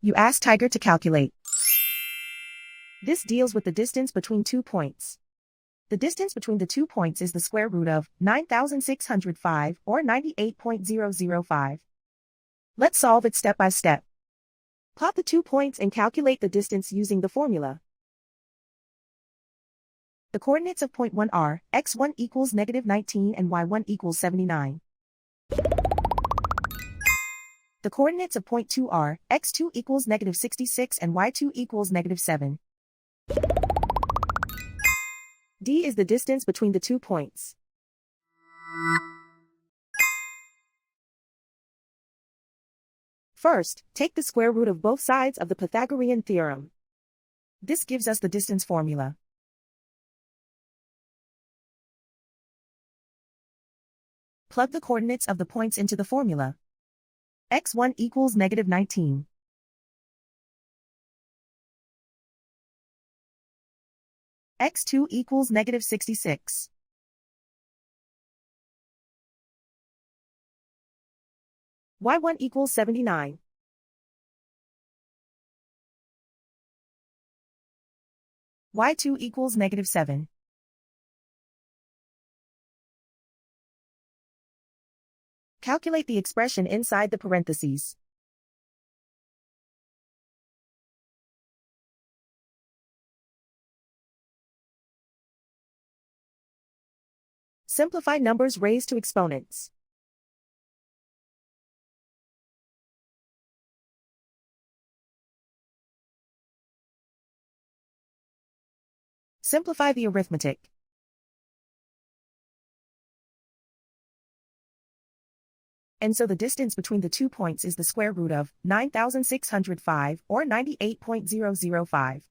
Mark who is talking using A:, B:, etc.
A: You ask Tiger to calculate. This deals with the distance between 2 points. The distance between the 2 points is the square root of 9,605 or 98.005. Let's solve it step by step. Plot the 2 points and calculate the distance using the formula. The coordinates of point 1 are x1 equals -19 and y1 equals 79. The coordinates of point 2 are x2 equals -66 and y2 equals -7. D is the distance between the 2 points. First, take the square root of both sides of the Pythagorean theorem. This gives us the distance formula. Plug the coordinates of the points into the formula. x1 equals -19. x2 equals -66. y1 equals 79. y2 equals -7. Calculate the expression inside the parentheses. Simplify numbers raised to exponents. Simplify the arithmetic. And so the distance between the 2 points is the square root of 9,605 or 98.005.